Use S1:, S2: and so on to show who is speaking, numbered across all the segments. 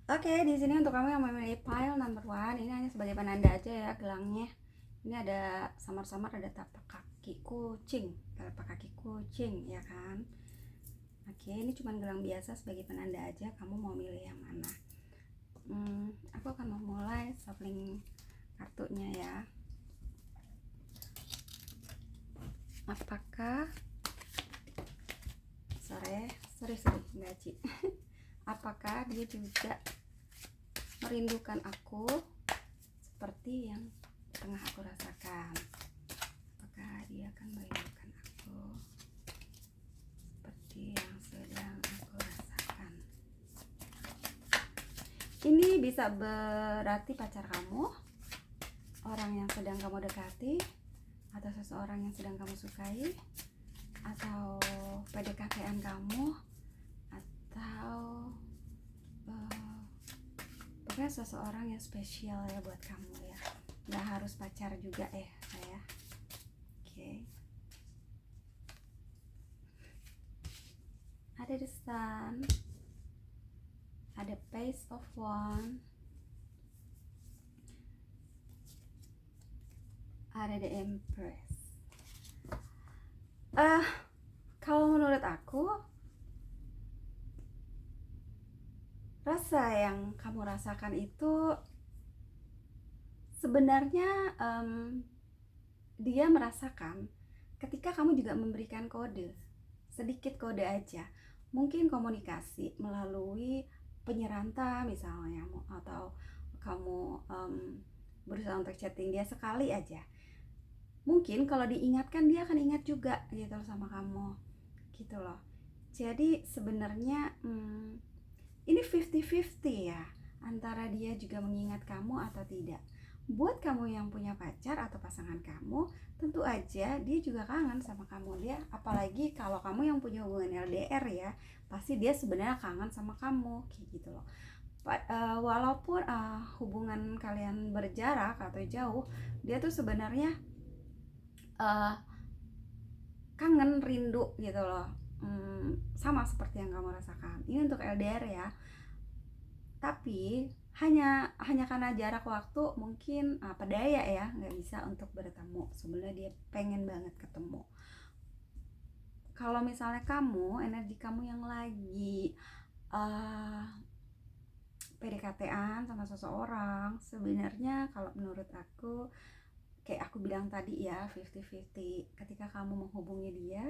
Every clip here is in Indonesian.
S1: Oke, di sini untuk kamu yang memilih pile number one, ini hanya sebagai penanda aja ya gelangnya. Ini ada samar-samar, ada tapak kaki kucing, ya kan? Oke, ini cuma gelang biasa sebagai penanda aja. Kamu mau milih yang mana? Aku akan memulai shuffling kartunya ya. Apakah sorry enggak Ci. Apakah dia juga merindukan aku seperti yang tengah aku rasakan? Apakah dia akan merindukan aku seperti yang sedang aku rasakan? Ini bisa berarti pacar kamu, orang yang sedang kamu dekati, atau seseorang yang sedang kamu sukai, atau PDKT-an kamu, atau pokoknya seseorang yang spesial ya buat kamu ya. Nggak harus pacar juga saya. Oke. Ada the sun, ada page of wand, ada the empress. Kalau menurut aku, rasa yang kamu rasakan itu sebenarnya dia merasakan ketika kamu juga memberikan kode, sedikit kode aja. Mungkin komunikasi melalui penyeranta misalnya, atau kamu berusaha untuk chatting dia sekali aja. Mungkin kalau diingatkan dia akan ingat juga gitu sama kamu, gitu loh. Jadi sebenarnya ini 50-50 ya, antara dia juga mengingat kamu atau tidak. Buat kamu yang punya pacar atau pasangan kamu, tentu aja dia juga kangen sama kamu. Dia, apalagi kalau kamu yang punya hubungan LDR ya, pasti dia sebenarnya kangen sama kamu, kayak gitu loh. Walaupun hubungan kalian berjarak atau jauh, dia tuh sebenarnya kangen, rindu gitu loh. Sama seperti yang kamu rasakan. Ini untuk LDR ya. Tapi hanya karena jarak waktu, mungkin apa daya ya, nggak bisa untuk bertemu. Sebenarnya dia pengen banget ketemu. Kalau misalnya kamu, energi kamu yang lagi PDKT-an sama seseorang, sebenarnya kalau menurut aku, kayak aku bilang tadi ya, 50-50. Ketika kamu menghubungi dia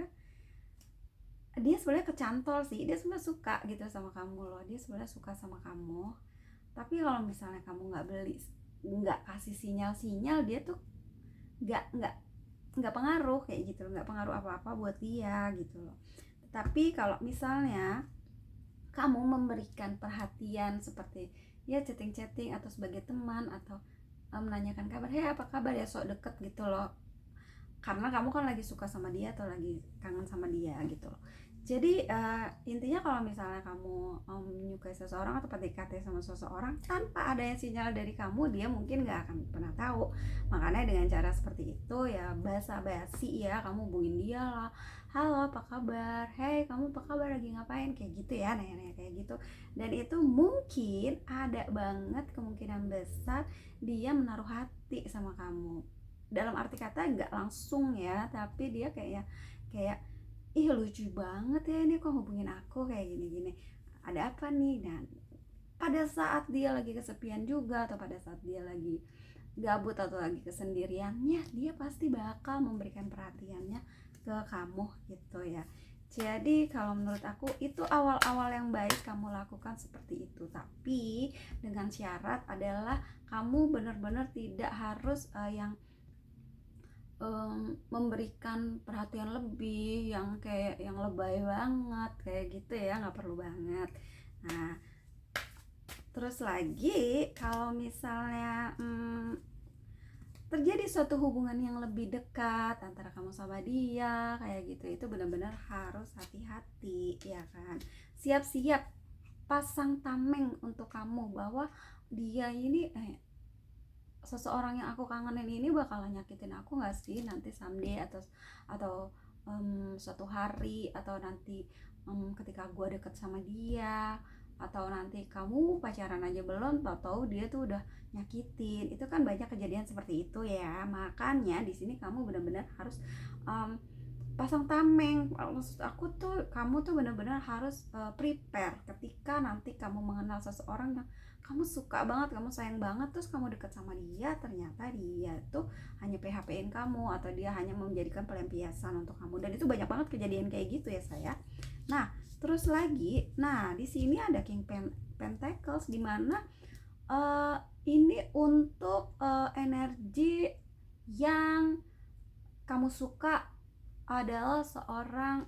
S1: sebenarnya kecantol sih, dia sebenarnya suka gitu sama kamu loh, dia sebenarnya suka sama kamu. Tapi kalau misalnya kamu nggak kasih sinyal dia tuh nggak pengaruh kayak gitu, nggak pengaruh apa-apa buat dia gitu loh. Tapi kalau misalnya kamu memberikan perhatian seperti ya chatting atau sebagai teman, atau menanyakan kabar, apa kabar ya, sok deket gitu loh, karena kamu kan lagi suka sama dia atau lagi kangen sama dia gitu loh. Jadi intinya kalau misalnya kamu menyukai seseorang atau PDKT sama seseorang tanpa adanya sinyal dari kamu, dia mungkin gak akan pernah tahu. Makanya dengan cara seperti itu ya, basa-basi ya, kamu hubungin dia lah, halo apa kabar, hey kamu apa kabar, lagi ngapain, kayak gitu ya, nanya-nanya kayak gitu. Dan itu mungkin ada banget kemungkinan besar dia menaruh hati sama kamu, dalam arti kata nggak langsung ya, tapi dia kayak ih lucu banget ya ini kok hubungin aku kayak gini-gini, ada apa nih. Dan pada saat dia lagi kesepian juga, atau pada saat dia lagi gabut atau lagi kesendiriannya, dia pasti bakal memberikan perhatiannya ke kamu gitu ya. Jadi kalau menurut aku itu awal-awal yang baik kamu lakukan seperti itu, tapi dengan syarat adalah kamu benar-benar tidak harus yang memberikan perhatian lebih yang kayak yang lebay banget kayak gitu ya, nggak perlu banget. Nah, terus lagi kalau misalnya terjadi suatu hubungan yang lebih dekat antara kamu sama dia kayak gitu, itu benar-benar harus hati-hati ya kan. Siap-siap pasang tameng untuk kamu bahwa dia ini seseorang yang aku kangenin ini bakalan nyakitin aku nggak sih nanti someday, atau suatu hari, atau nanti ketika gue deket sama dia, atau nanti kamu pacaran aja belum tahu-tahu dia tuh udah nyakitin. Itu kan banyak kejadian seperti itu ya. Makanya di sini kamu benar-benar harus um, pasang tameng. Maksud aku tuh kamu tuh benar-benar harus prepare ketika nanti kamu mengenal seseorang yang kamu suka banget, kamu sayang banget, terus kamu deket sama dia, ternyata dia tuh hanya PHP-in kamu atau dia hanya menjadikan pelampiasan untuk kamu. Dan itu banyak banget kejadian kayak gitu ya saya. Nah, terus lagi, nah di sini ada King Pentacles di mana ini untuk energi yang kamu suka adalah seorang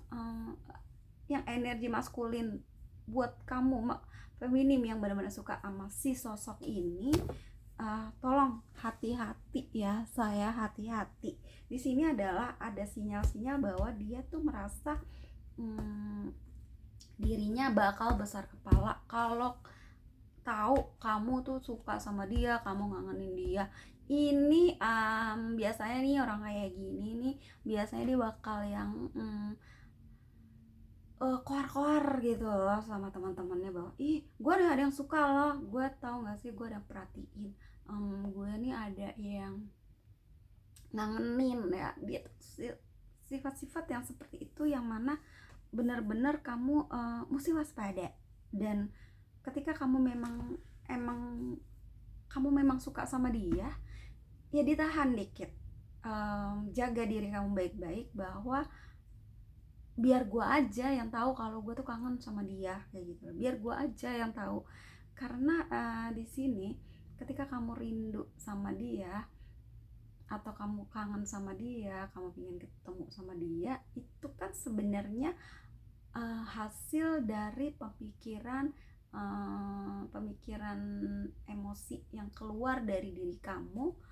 S1: yang energi maskulin buat kamu, feminim yang benar-benar suka sama si sosok ini. Tolong hati-hati ya, saya hati-hati. Di sini adalah ada sinyal-sinyal bahwa dia tuh merasa dirinya bakal besar kepala kalau tahu kamu tuh suka sama dia, kamu ngangenin dia. Ini biasanya nih orang kayak gini nih biasanya dia bakal yang koar-koar gitu loh sama teman-temannya bahwa ih gue ada yang suka loh, gue tahu nggak sih, gue ada perhatiin gue nih ada yang ngangenin ya. Dia sifat-sifat yang seperti itu yang mana benar-benar kamu mesti waspada. Dan ketika kamu memang suka sama dia, ya ditahan dikit, jaga diri kamu baik-baik bahwa biar gue aja yang tahu kalau gue tuh kangen sama dia kayak gitu, biar gue aja yang tahu. Karena di sini ketika kamu rindu sama dia atau kamu kangen sama dia, kamu ingin ketemu sama dia, itu kan sebenarnya hasil dari pemikiran emosi yang keluar dari diri kamu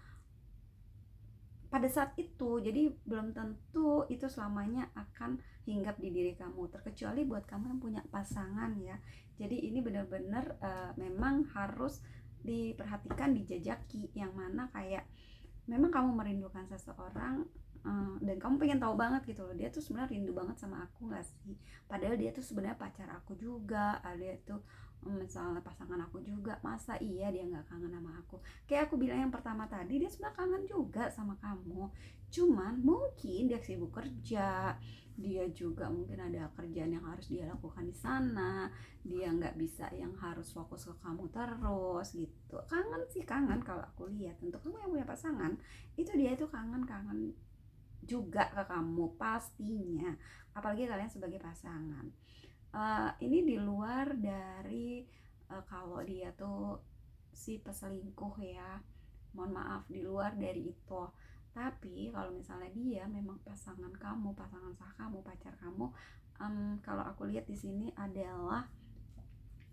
S1: pada saat itu. Jadi belum tentu itu selamanya akan hinggap di diri kamu, terkecuali buat kamu yang punya pasangan ya. Jadi ini benar-benar memang harus diperhatikan, dijajaki, yang mana kayak memang kamu merindukan seseorang dan kamu pengen tahu banget gitu loh, dia tuh sebenarnya rindu banget sama aku nggak sih, padahal dia tuh sebenarnya pacar aku juga, dia tuh misalnya pasangan aku juga, masa iya dia nggak kangen sama aku. Kayak aku bilang yang pertama tadi, dia sebenarnya kangen juga sama kamu, cuman mungkin dia sibuk kerja, dia juga mungkin ada kerjaan yang harus dia lakukan di sana, dia nggak bisa yang harus fokus ke kamu terus gitu. Kangen sih kangen, kalau aku lihat untuk kamu yang punya pasangan itu dia itu kangen juga ke kamu pastinya, apalagi kalian sebagai pasangan. Ini di luar dari kalau dia tuh si peselingkuh ya, mohon maaf, di luar dari itu. Tapi kalau misalnya dia memang pasangan kamu, pasangan sah kamu, pacar kamu, kalau aku lihat di sini adalah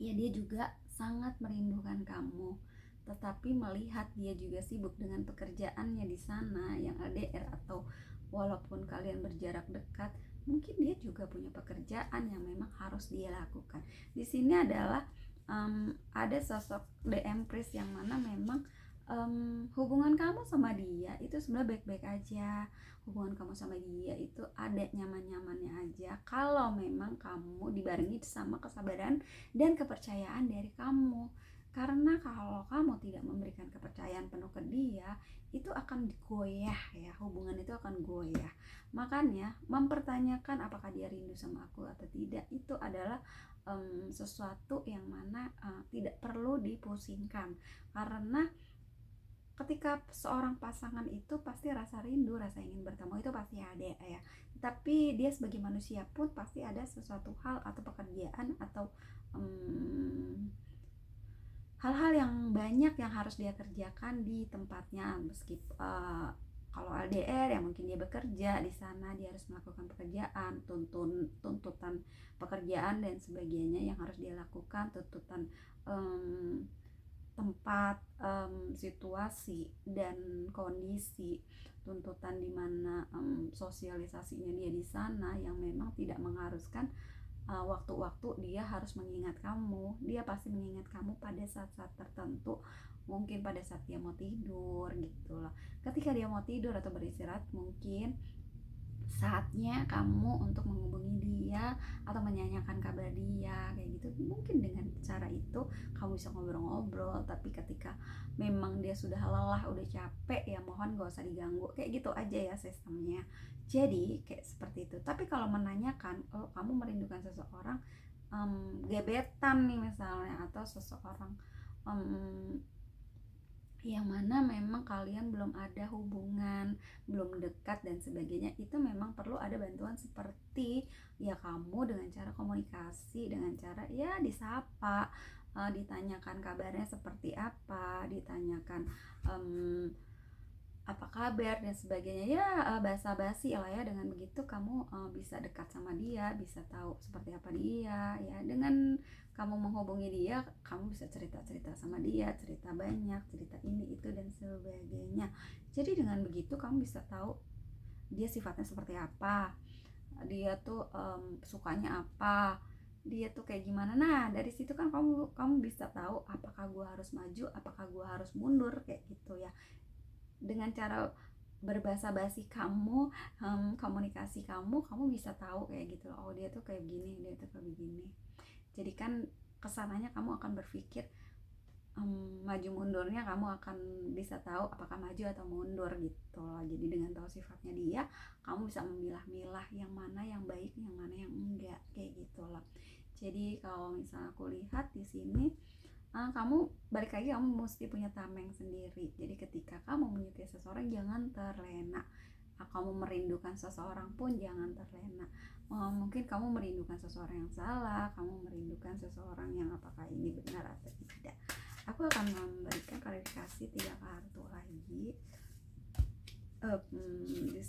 S1: ya dia juga sangat merindukan kamu, tetapi melihat dia juga sibuk dengan pekerjaannya di sana yang LDR, atau walaupun kalian berjarak dekat, mungkin dia juga punya pekerjaan yang memang harus dia lakukan. Di sini adalah ada sosok The Empress yang mana memang hubungan kamu sama dia itu sebenarnya baik-baik aja. Hubungan kamu sama dia itu ada nyaman-nyamannya aja kalau memang kamu dibarengi sama kesabaran dan kepercayaan dari kamu. Karena kalau kamu tidak memberikan kepercayaan penuh ke dia, itu akan goyah ya, hubungan itu akan goyah. Makanya mempertanyakan apakah dia rindu sama aku atau tidak, itu adalah sesuatu yang mana tidak perlu dipusingkan. Karena ketika seorang pasangan itu pasti rasa rindu, rasa ingin bertemu itu pasti ada ya. Tapi dia sebagai manusia pun pasti ada sesuatu hal atau pekerjaan atau hal-hal yang banyak yang harus dia kerjakan di tempatnya. Meskipun kalau LDR ya mungkin dia bekerja di sana, dia harus melakukan pekerjaan, tuntutan pekerjaan dan sebagainya yang harus dia lakukan, tuntutan tempat, situasi dan kondisi, tuntutan di mana sosialisasinya dia di sana yang memang tidak mengharuskan waktu-waktu dia harus mengingat kamu. Dia pasti mengingat kamu pada saat-saat tertentu, mungkin pada saat dia mau tidur gitu loh. Ketika dia mau tidur atau beristirahat, mungkin saatnya kamu untuk menghubungi dia atau menanyakan kabar dia kayak gitu. Mungkin dengan cara itu kamu bisa ngobrol-ngobrol, tapi ketika memang dia sudah lelah, udah capek, ya mohon gak usah diganggu, kayak gitu aja ya sistemnya. Jadi kayak seperti itu. Tapi kalau menanyakan, kalau kamu merindukan seseorang, gebetan nih misalnya, atau seseorang yang mana memang kalian belum ada hubungan, belum dekat dan sebagainya, itu memang perlu ada bantuan seperti ya kamu dengan cara komunikasi, dengan cara ya disapa, ditanyakan kabarnya seperti apa, ditanyakan apa kabar dan sebagainya ya, basa-basi lah ya. Dengan begitu kamu bisa dekat sama dia, bisa tahu seperti apa dia ya. Dengan kamu menghubungi dia, kamu bisa cerita-cerita sama dia, cerita banyak, cerita ini itu dan sebagainya. Jadi dengan begitu kamu bisa tahu dia sifatnya seperti apa, dia tuh sukanya apa, dia tuh kayak gimana. Nah dari situ kan kamu bisa tahu apakah gue harus maju, apakah gue harus mundur, kayak gitu ya. Dengan cara berbahasa basi kamu, komunikasi kamu bisa tahu kayak gitu. Oh dia tuh kayak gini, dia tuh kayak begini. Jadi kan kesananya kamu akan berpikir, maju mundurnya kamu akan bisa tahu apakah maju atau mundur gitu loh. Jadi dengan tahu sifatnya dia, kamu bisa memilah-milah yang mana yang baik, yang mana yang enggak, kayak gitu loh. Jadi kalau misalnya aku lihat di sini, kamu balik lagi, kamu mesti punya tameng sendiri. Jadi ketika kamu menyukai seseorang, jangan terlena. Kamu merindukan seseorang pun jangan terlena. Mungkin kamu merindukan seseorang yang salah, kamu merindukan seseorang yang apakah ini benar atau tidak. Aku akan memberikan klarifikasi 3 kartu lagi. Di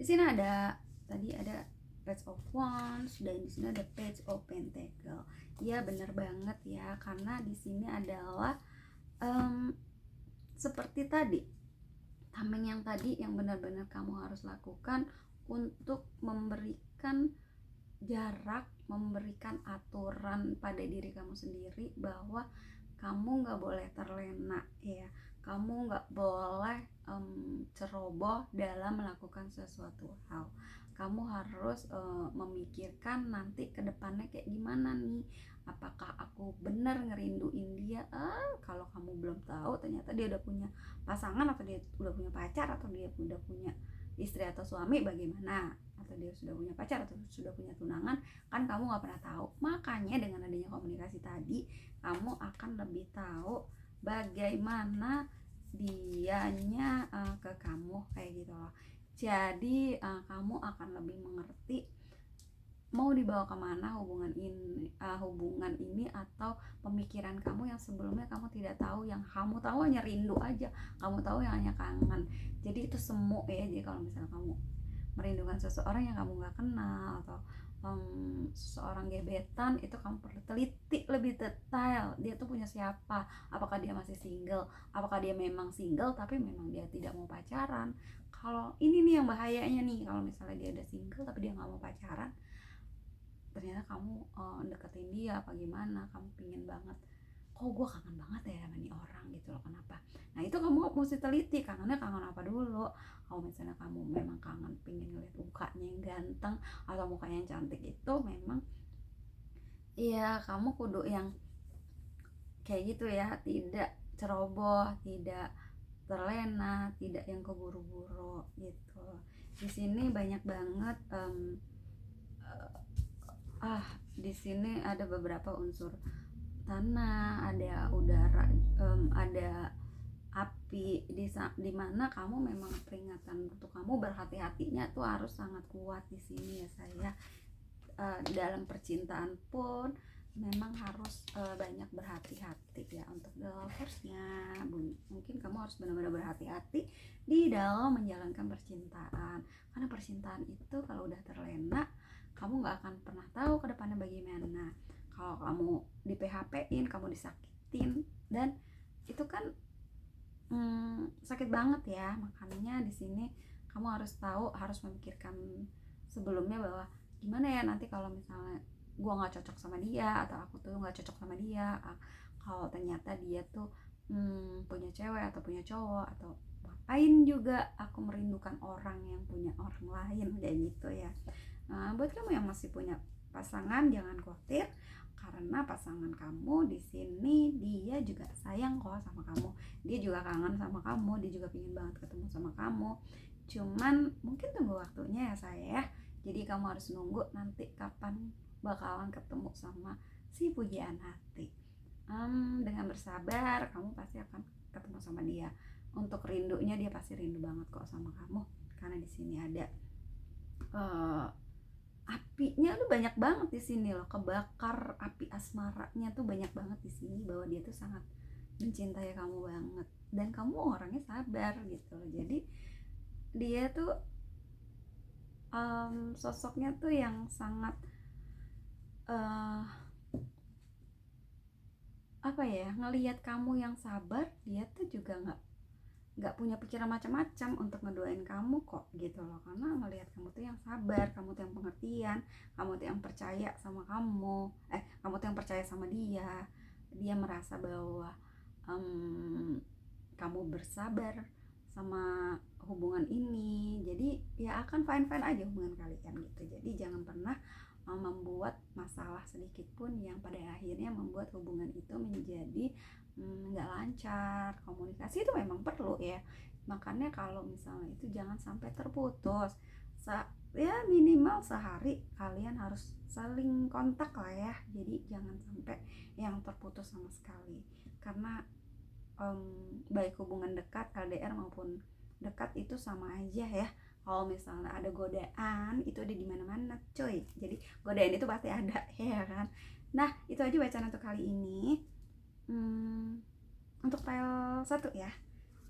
S1: sini ada tadi ada Page of Wands dan di sini ada Page of Pentacle. Ya benar banget ya, karena di sini adalah seperti tadi, tameng yang tadi yang benar-benar kamu harus lakukan untuk memberikan jarak, memberikan aturan pada diri kamu sendiri bahwa kamu nggak boleh terlena ya, kamu nggak boleh ceroboh dalam melakukan sesuatu hal. Kamu harus memikirkan nanti ke depannya kayak gimana nih, apakah aku benar ngerinduin dia. Kalau kamu belum tahu ternyata dia udah punya pasangan, atau dia udah punya pacar, atau dia udah punya istri atau suami, bagaimana, atau dia sudah punya pacar atau sudah punya tunangan, kan kamu nggak pernah tahu. Makanya dengan adanya komunikasi tadi, kamu akan lebih tahu bagaimana dianya ke kamu, kayak gitu loh. Jadi kamu akan lebih mengerti mau dibawa kemana hubungan ini atau pemikiran kamu yang sebelumnya kamu tidak tahu. Yang kamu tahu hanya rindu aja, kamu tahu yang hanya kangen. Jadi itu semu ya. Jadi kalau misalnya kamu merindukan seseorang yang kamu nggak kenal, atau seseorang gebetan, itu kamu perlu teliti lebih detail. Dia tuh punya siapa, apakah dia masih single, apakah dia memang single tapi memang dia tidak mau pacaran. Kalau ini nih yang bahayanya nih, kalau misalnya dia udah single tapi dia nggak mau pacaran, ternyata kamu deketin dia apa gimana, kamu pingin banget, kok gue kangen banget ya sama nih orang gitu loh, kenapa. Nah itu kamu mesti teliti, kangennya kangen apa dulu. Kalau misalnya kamu memang kangen pingin ngeliat mukanya yang ganteng atau mukanya yang cantik, itu memang iya kamu kudu yang kayak gitu ya, tidak ceroboh, tidak terlena, tidak yang keburu-buru gitu. Di sini banyak banget di sini ada beberapa unsur tanah, ada udara, ada api, di mana kamu memang peringatan untuk kamu berhati-hatinya tuh harus sangat kuat di sini ya saya. Dalam percintaan pun memang harus banyak berhati-hati ya. Untuk the loversnya, mungkin kamu harus benar-benar berhati-hati di dalam menjalankan percintaan, karena percintaan itu kalau udah terlena, kamu nggak akan pernah tahu ke depannya bagaimana. Kalau kamu di PHP-in, kamu disakitin, dan itu kan sakit banget ya. Makanya di sini kamu harus tahu, harus memikirkan sebelumnya bahwa gimana ya nanti kalau misalnya gue nggak cocok sama dia, atau aku tuh nggak cocok sama dia, kalau ternyata dia tuh punya cewek atau punya cowok, atau ngapain juga aku merindukan orang yang punya orang lain, kayak gitu ya. Buat kamu yang masih punya pasangan, jangan khawatir, karena pasangan kamu di sini dia juga sayang kok sama kamu, dia juga kangen sama kamu, dia juga pingin banget ketemu sama kamu. Cuman mungkin tunggu waktunya ya saya. Jadi kamu harus nunggu nanti kapan bakalan ketemu sama si pujaan hati. Dengan bersabar kamu pasti akan ketemu sama dia. Untuk rindunya, dia pasti rindu banget kok sama kamu, karena di sini ada apinya tuh banyak banget di sini loh, kebakar api asmaranya tuh banyak banget di sini, bahwa dia tuh sangat mencintai kamu banget dan kamu orangnya sabar gitu loh. Jadi dia tuh sosoknya tuh yang sangat apa ya, ngelihat kamu yang sabar, dia tuh juga nggak punya pikiran macam-macam untuk ngedoain kamu kok gitu loh, karena ngelihat kamu tuh yang sabar, kamu tuh yang pengertian, kamu tuh yang percaya sama kamu tuh yang percaya sama dia merasa bahwa kamu bersabar sama hubungan ini, jadi ya akan fine aja hubungan kalian gitu. Jadi jangan pernah membuat masalah sedikit pun yang pada akhirnya membuat hubungan itu menjadi nggak lancar. Komunikasi itu memang perlu ya, makanya kalau misalnya itu jangan sampai terputus. Ya minimal sehari kalian harus saling kontak lah ya, jadi jangan sampai yang terputus sama sekali, karena baik hubungan dekat LDR maupun dekat itu sama aja ya. Kalau misalnya ada godaan, itu ada di mana-mana coy, jadi godaan itu pasti ada ya kan. Nah itu aja bacaan untuk kali ini. Untuk file 1 ya,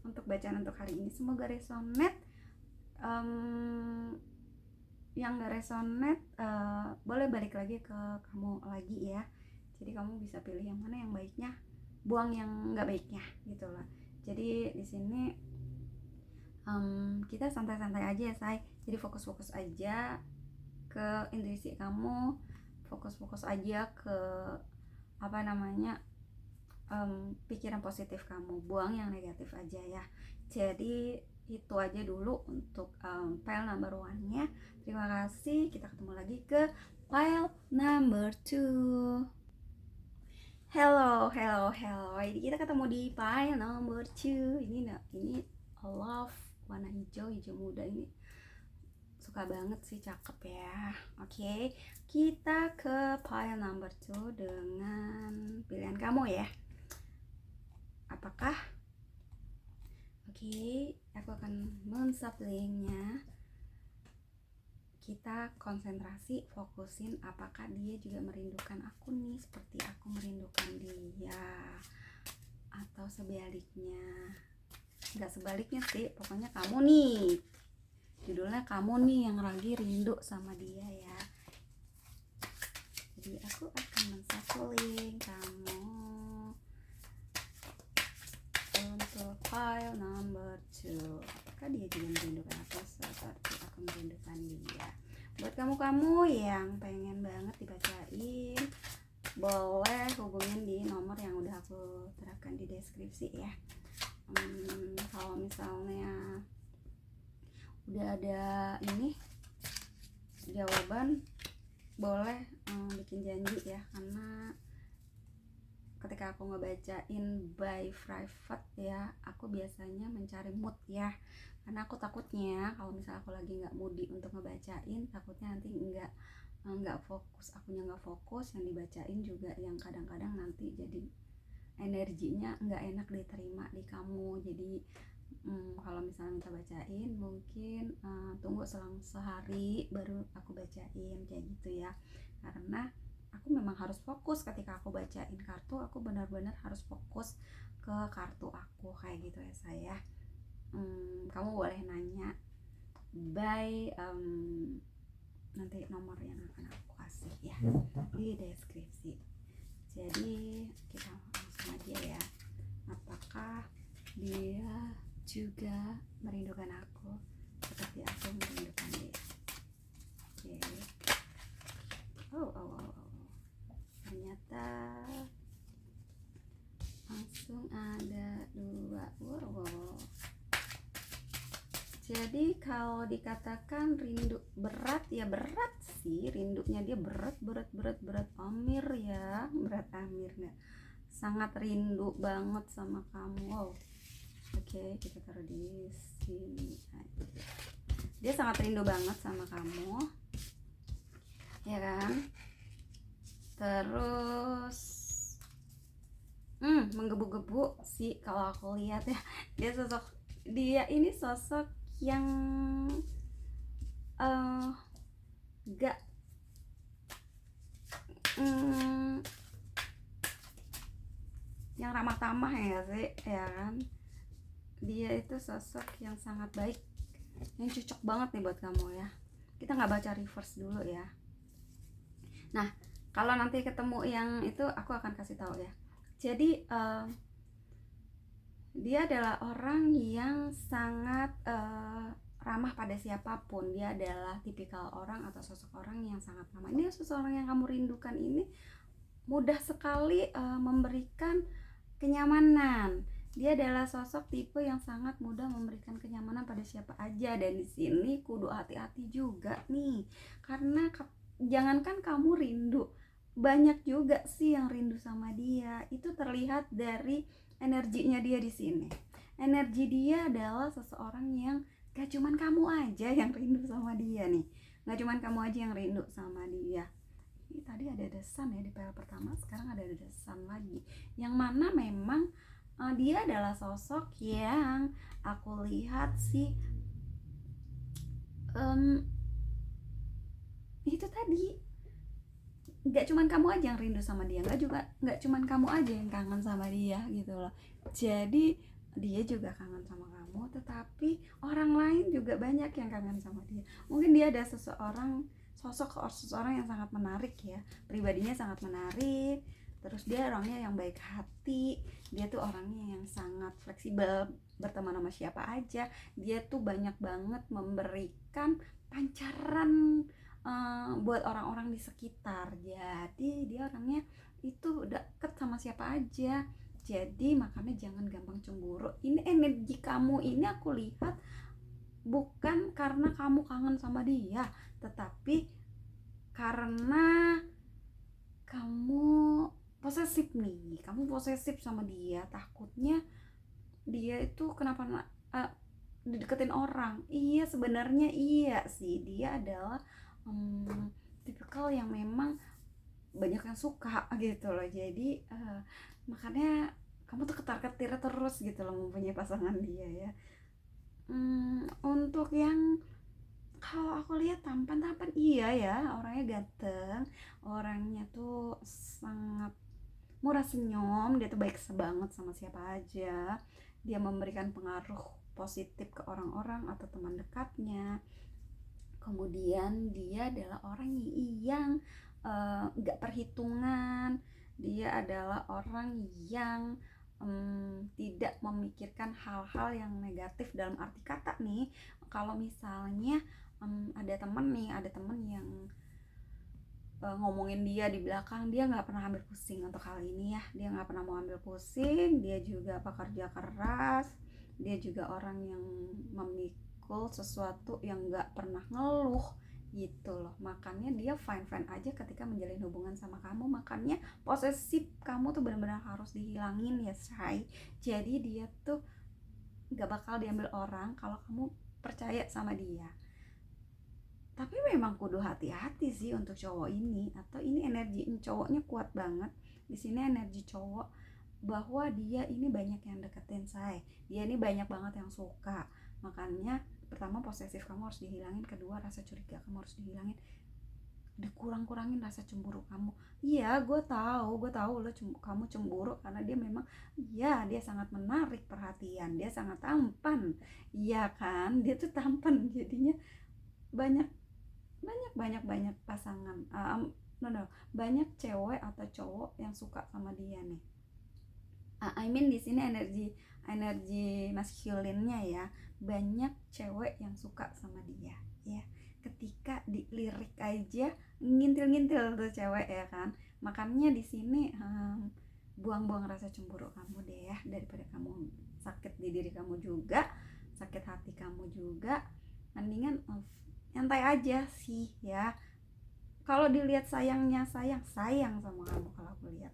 S1: untuk bacaan untuk hari ini semoga resonate. Yang gak resonate boleh balik lagi ke kamu lagi ya, jadi kamu bisa pilih yang mana yang baiknya, buang yang gak baiknya gitu loh. Jadi di sini kita santai-santai aja ya say, jadi fokus-fokus aja ke intuisi kamu, fokus-fokus aja ke pikiran positif kamu, buang yang negatif aja ya. Jadi itu aja dulu untuk file number 1-nya. Terima kasih, kita ketemu lagi ke file number 2. Hello. Jadi kita ketemu di file number 2. Ini love warna hijau muda, ini suka banget sih, cakep ya. Oke, kita ke file number 2 dengan pilihan kamu ya. Apakah? Oke, aku akan men-sub linknya. Kita konsentrasi, fokusin apakah dia juga merindukan aku nih seperti aku merindukan dia, atau sebaliknya. Nggak sebaliknya sih, pokoknya kamu nih, judulnya kamu nih yang lagi rindu sama dia ya. Jadi aku akan men-sub link kamu untuk file number 2. Apakah dia juga merindukan aku seperti aku merindukan dia? Buat kamu yang pengen banget dibacain, boleh hubungin di nomor yang udah aku terapkan di deskripsi ya. Kalau misalnya udah ada ini jawaban, boleh bikin janji ya, karena ketika aku ngebacain by private ya, aku biasanya mencari mood ya, karena aku takutnya kalau misalnya aku lagi nggak moody untuk ngebacain, takutnya nanti nggak fokus, akunya nggak fokus, yang dibacain juga yang kadang-kadang nanti jadi energinya nggak enak diterima di kamu. Jadi kalau misalnya minta bacain, mungkin tunggu selang sehari baru aku bacain kayak gitu ya, karena aku memang harus fokus ketika aku bacain kartu, aku benar-benar harus fokus ke kartu aku kayak gitu ya saya. Kamu boleh nanya by nanti nomor yang akan aku kasih ya di deskripsi. Jadi kita langsung aja ya, apakah dia juga merindukan aku seperti aku merindukan dia. Oke. Oh. Ternyata langsung ada 2. Wow. Jadi kalau dikatakan rindu berat, ya berat sih, rindunya dia berat Amir ya, berat Amir nggak, sangat rindu banget sama kamu. Wow. Oke, kita taruh di sini. Dia sangat rindu banget sama kamu, ya kan? Terus menggebu-gebu sih kalau aku lihat ya. Dia ini sosok yang gak yang ramah tamah ya sih, ya kan? Dia itu sosok yang sangat baik, yang cocok banget nih buat kamu ya. Kita nggak baca reverse dulu ya. Nah, kalau nanti ketemu yang itu aku akan kasih tahu ya. Jadi dia adalah orang yang sangat ramah pada siapapun. Dia adalah tipikal orang atau sosok orang yang sangat ramah. Ini seseorang yang kamu rindukan ini mudah sekali memberikan kenyamanan. Dia adalah sosok tipe yang sangat mudah memberikan kenyamanan pada siapa aja. Dan di sini kudu hati-hati juga nih, karena jangankan kamu rindu, banyak juga sih yang rindu sama dia. Itu terlihat dari energinya dia di sini. Energi dia adalah seseorang yang gak cuman kamu aja yang rindu sama dia nih, gak cuman kamu aja yang rindu sama dia. Ini tadi ada desan ya di PL pertama, sekarang ada desan lagi, yang mana memang dia adalah sosok yang aku lihat sih itu tadi, nggak cuman kamu aja yang rindu sama dia, nggak cuman kamu aja yang kangen sama dia gitu loh. Jadi dia juga kangen sama kamu, tetapi orang lain juga banyak yang kangen sama dia. Mungkin dia ada sosok seseorang yang sangat menarik ya, pribadinya sangat menarik. Terus dia orangnya yang baik hati, dia tuh orangnya yang sangat fleksibel, berteman sama siapa aja. Dia tuh banyak banget memberikan pancaran buat orang-orang di sekitar. Jadi dia orangnya itu deket sama siapa aja. Jadi makanya jangan gampang cemburu. Ini energi kamu ini aku lihat bukan karena kamu kangen sama dia, tetapi karena kamu posesif nih. Kamu posesif sama dia, takutnya dia itu kenapa dideketin orang. Iya, sebenarnya iya sih, dia adalah tipikal yang memang banyak yang suka gitu loh. Jadi makanya kamu tuh ketar-ketir terus gitu loh mempunyai pasangan dia ya. Untuk yang kalau aku lihat tampan iya ya, orangnya ganteng, orangnya tuh sangat murah senyum, dia tuh baik banget sama siapa aja. Dia memberikan pengaruh positif ke orang-orang atau teman dekatnya. Kemudian dia adalah orang yang gak perhitungan. Dia adalah orang yang tidak memikirkan hal-hal yang negatif dalam arti kata nih. Kalau misalnya ada temen yang ngomongin dia di belakang, dia nggak pernah ambil pusing untuk hal ini ya. Dia nggak pernah mau ambil pusing. Dia juga pekerja keras. Dia juga orang yang memikul sesuatu yang nggak pernah ngeluh gitu loh. Makanya dia fine aja ketika menjalin hubungan sama kamu. Makanya posesif kamu tuh benar-benar harus dihilangin ya say. Jadi dia tuh nggak bakal diambil orang kalau kamu percaya sama dia. Tapi memang kudu hati-hati sih untuk cowok ini, atau ini energi cowoknya kuat banget. Di sini energi cowok bahwa dia ini banyak yang deketin say. Dia ini banyak banget yang suka. Makanya pertama posesif kamu harus dihilangin, kedua rasa curiga kamu harus dihilangin. Dikurang-kurangin rasa cemburu kamu. Iya, gue tahu lo kamu cemburu karena dia memang dia sangat menarik perhatian, dia sangat tampan. Iya kan? Dia tuh tampan, jadinya banyak pasangan banyak cewek atau cowok yang suka sama dia nih. Di sini energi masculinnya ya, banyak cewek yang suka sama dia ya. Ketika dilirik aja ngintil tuh cewek ya kan. Makanya di sini buang-buang rasa cemburu kamu deh ya, daripada kamu sakit di diri kamu juga. sakit hati kamu juga, mendingan nyantai aja sih ya. Kalau dilihat sayangnya, sayang sama kamu. Kalau aku lihat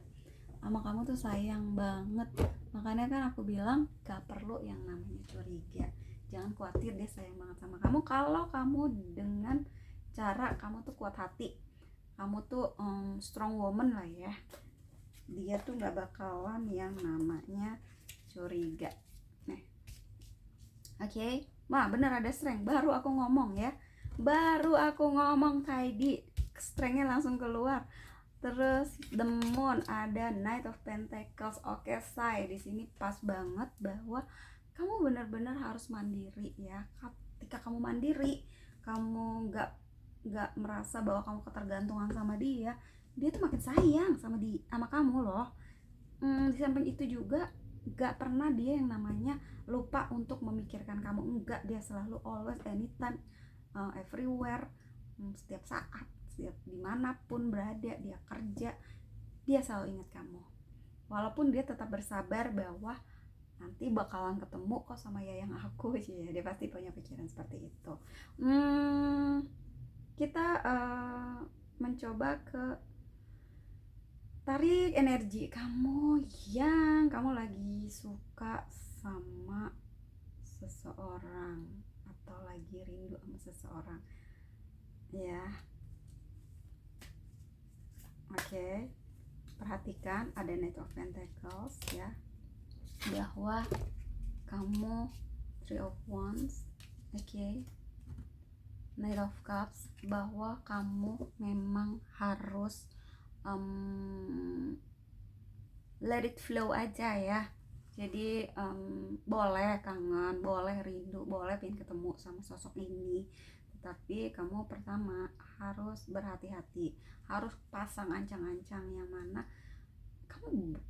S1: sama kamu tuh sayang banget, makanya kan aku bilang gak perlu yang namanya curiga. Jangan khawatir, dia sayang banget sama kamu kalau kamu dengan cara kamu tuh kuat hati, kamu tuh strong woman lah ya. Dia tuh gak bakalan yang namanya curiga. Nih, oke. Wah bener ada strength, baru aku ngomong tadi strengthnya langsung keluar. Terus the moon, ada Knight of Pentacles. Oke, say di sini pas banget bahwa kamu benar-benar harus mandiri ya. Ketika kamu mandiri, kamu nggak merasa bahwa kamu ketergantungan sama dia tuh makin sayang sama kamu loh. Di samping itu juga nggak pernah dia yang namanya lupa untuk memikirkan kamu. Enggak, dia selalu always, anytime, everywhere, setiap saat, setiap dimanapun berada dia kerja, dia selalu ingat kamu. Walaupun dia tetap bersabar bahwa nanti bakalan ketemu kok sama Yayang aku sih, dia pasti punya pikiran seperti itu. Kita mencoba ke tarik energi kamu yang kamu lagi suka sama seseorang atau lagi rindu sama seseorang ya. Oke, perhatikan ada Knight of Pentacles ya, bahwa kamu Three of Wands. Oke, Knight of Cups, bahwa kamu memang harus let it flow aja ya. Jadi boleh kangen, boleh rindu, boleh pengen ketemu sama sosok ini, tetapi kamu pertama harus berhati-hati, harus pasang ancang-ancang yang mana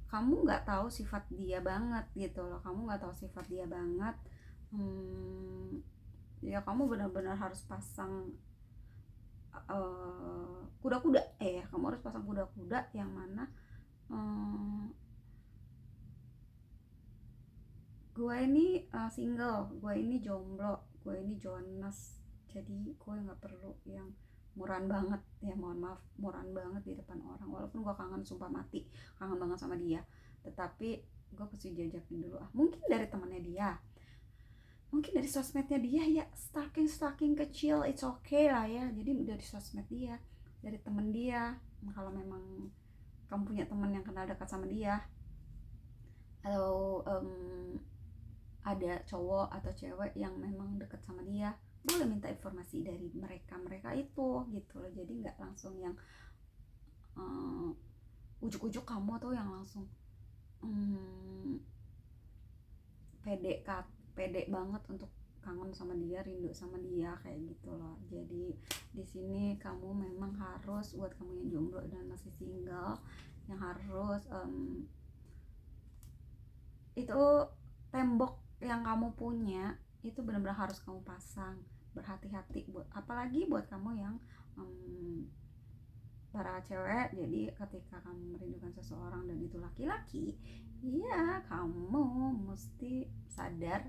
S1: kamu nggak tahu sifat dia banget gitu loh. Kamu nggak tahu sifat dia banget, ya kamu benar-benar harus pasang kuda-kuda kamu harus pasang kuda-kuda yang mana gue ini single, gue ini jomblo, gue ini Jonas, jadi gue nggak perlu yang murahan banget ya, mohon maaf, murahan banget di depan orang. Walaupun gue kangen, sumpah mati kangen banget sama dia, tetapi gue pasti jajakin dulu mungkin dari temannya dia, mungkin dari sosmednya dia ya, stalking kecil, it's okay lah ya. Jadi dari sosmed dia, dari temen dia, kalau memang kamu punya teman yang kenal dekat sama dia, atau ada cowok atau cewek yang memang dekat sama dia, boleh minta informasi dari mereka itu gitu loh. Jadi nggak langsung yang ujuk-ujuk kamu tuh yang langsung pede banget untuk kangen sama dia, rindu sama dia kayak gitu loh. Jadi di sini kamu memang harus, buat kamu yang jomblo dan masih single, yang harus itu tembok yang kamu punya itu benar-benar harus kamu pasang. Berhati-hati, buat apalagi buat kamu yang para cewek. Jadi ketika kamu merindukan seseorang dan itu laki-laki, ya kamu mesti sadar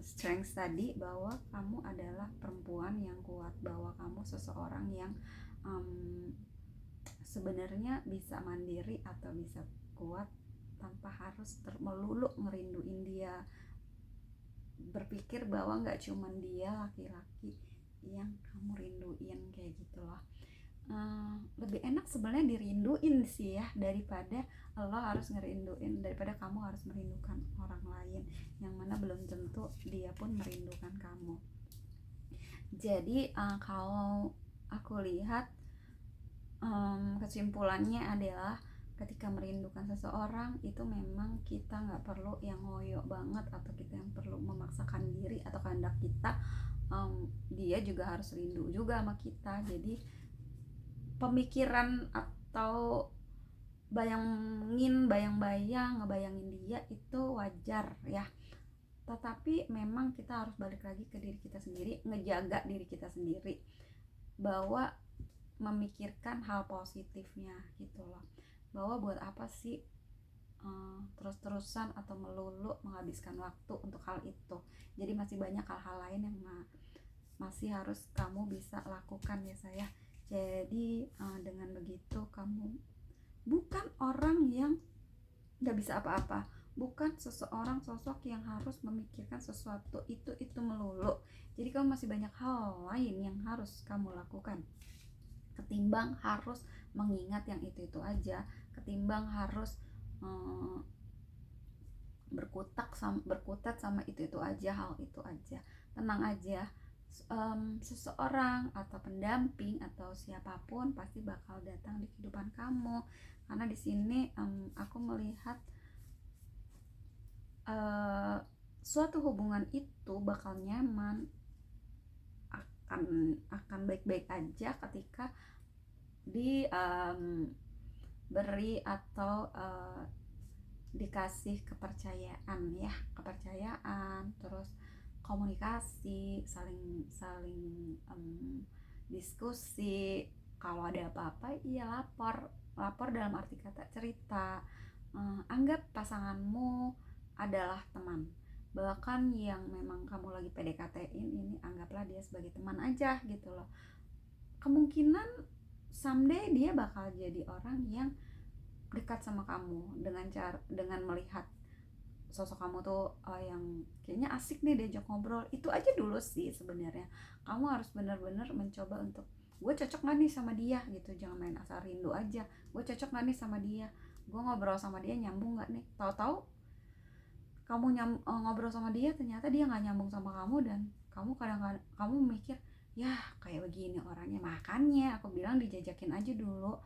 S1: strength tadi, bahwa kamu adalah perempuan yang kuat, bahwa kamu seseorang yang sebenarnya bisa mandiri atau bisa kuat tanpa harus melulu ngerinduin dia. Berpikir bahwa nggak cuman dia laki-laki yang kamu rinduin kayak gitu loh. Lebih enak sebenarnya dirinduin sih ya, daripada lo harus ngerinduin, daripada kamu harus merindukan orang lain yang mana belum tentu dia pun merindukan kamu. Jadi kalau aku lihat kesimpulannya adalah ketika merindukan seseorang itu memang kita nggak perlu yang ngoyo banget, atau kita yang perlu memaksakan diri atau kehendak kita. Dia juga harus rindu juga sama kita. Jadi pemikiran atau ngebayangin dia itu wajar ya, tetapi memang kita harus balik lagi ke diri kita sendiri, ngejaga diri kita sendiri, bahwa memikirkan hal positifnya gitu loh. Bahwa buat apa sih terus-terusan atau melulu menghabiskan waktu untuk hal itu. Jadi masih banyak hal-hal lain yang masih harus kamu bisa lakukan ya saya. Jadi dengan begitu kamu bukan orang yang nggak bisa apa-apa, bukan seseorang sosok yang harus memikirkan sesuatu itu melulu. Jadi kamu masih banyak hal lain yang harus kamu lakukan ketimbang harus mengingat yang itu aja, ketimbang harus berkutat sama itu aja, hal itu aja. Tenang aja, seseorang atau pendamping atau siapapun pasti bakal datang di kehidupan kamu, karena di sini aku melihat suatu hubungan itu bakal nyaman, akan baik-baik aja ketika diberi atau dikasih kepercayaan ya, kepercayaan, terus komunikasi, saling diskusi. Kalau ada apa-apa ya lapor dalam arti kata cerita. Anggap pasanganmu adalah teman, bahkan yang memang kamu lagi PDKT-in ini anggaplah dia sebagai teman aja gitu loh. Kemungkinan someday dia bakal jadi orang yang dekat sama kamu dengan melihat sosok kamu tuh yang kayaknya asik nih diajak ngobrol. Itu aja dulu sih sebenarnya. Kamu harus benar-benar mencoba untuk, gue cocok gak nih sama dia gitu. Jangan main asal rindu aja, gue cocok gak nih sama dia, gue ngobrol sama dia nyambung gak nih. Tahu-tahu kamu ngobrol sama dia, ternyata dia gak nyambung sama kamu, dan kamu kadang-kadang kamu mikir ya kayak begini orangnya. Makanya aku bilang dijajakin aja dulu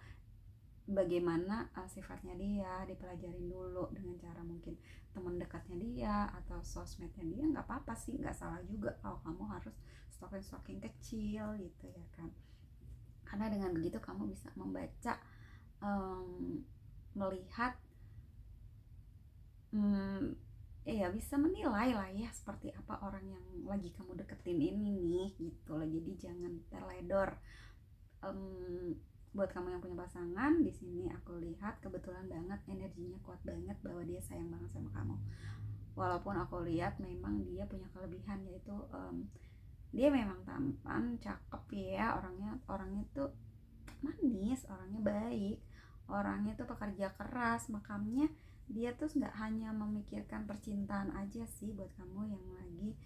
S1: bagaimana sifatnya dia, dipelajarin dulu dengan cara mungkin teman dekatnya dia atau sosmednya dia. Nggak apa-apa sih, nggak salah juga kalau kamu harus stalking kecil gitu ya kan, karena dengan begitu kamu bisa membaca, melihat, ya bisa menilai lah ya seperti apa orang yang lagi kamu deketin ini nih gitu loh. Jadi jangan terledor. Buat kamu yang punya pasangan, di sini aku lihat kebetulan banget energinya kuat banget bahwa dia sayang banget sama kamu. Walaupun aku lihat memang dia punya kelebihan, yaitu dia memang tampan, cakep ya, orangnya tuh manis, orangnya baik, orangnya tuh pekerja keras. Makanya dia tuh nggak hanya memikirkan percintaan aja sih. Buat kamu yang lagi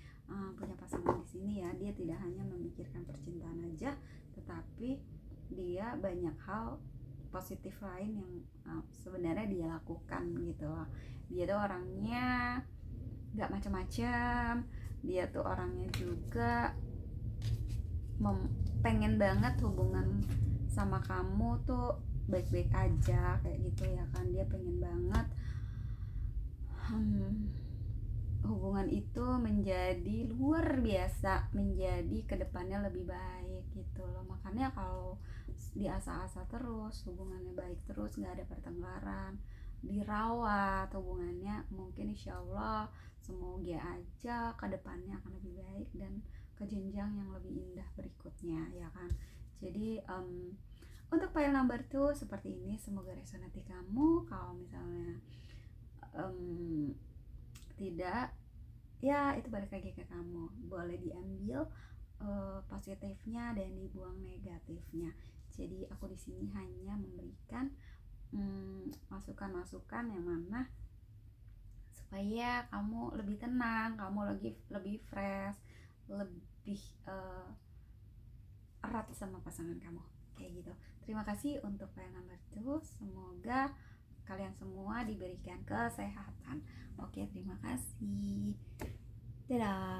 S1: punya pasangan di sini ya, dia tidak hanya memikirkan percintaan aja, tetapi dia banyak hal positif lain yang sebenarnya dia lakukan gitu loh. Dia tuh orangnya nggak macam-macam, dia tuh orangnya juga pengen banget hubungan sama kamu tuh baik-baik aja kayak gitu ya kan. Dia pengen banget hubungan itu menjadi luar biasa, menjadi kedepannya lebih baik gitu loh. Makanya kalau diasah-asah terus, hubungannya baik terus, nggak ada pertengkaran, dirawat hubungannya, mungkin insya Allah semoga aja kedepannya akan lebih baik dan ke jenjang yang lebih indah berikutnya ya kan. Jadi untuk file number 2 seperti ini, semoga resonate di kamu. Kalau misalnya tidak, ya itu balik lagi ke kamu, boleh diambil positifnya dan dibuang negatifnya. Jadi aku di sini hanya memberikan masukan-masukan yang mana supaya kamu lebih tenang, kamu lebih fresh, lebih erat sama pasangan kamu kayak gitu. Terima kasih untuk file number 2. Semoga kalian semua diberikan kesehatan. Oke, terima kasih. Dadah.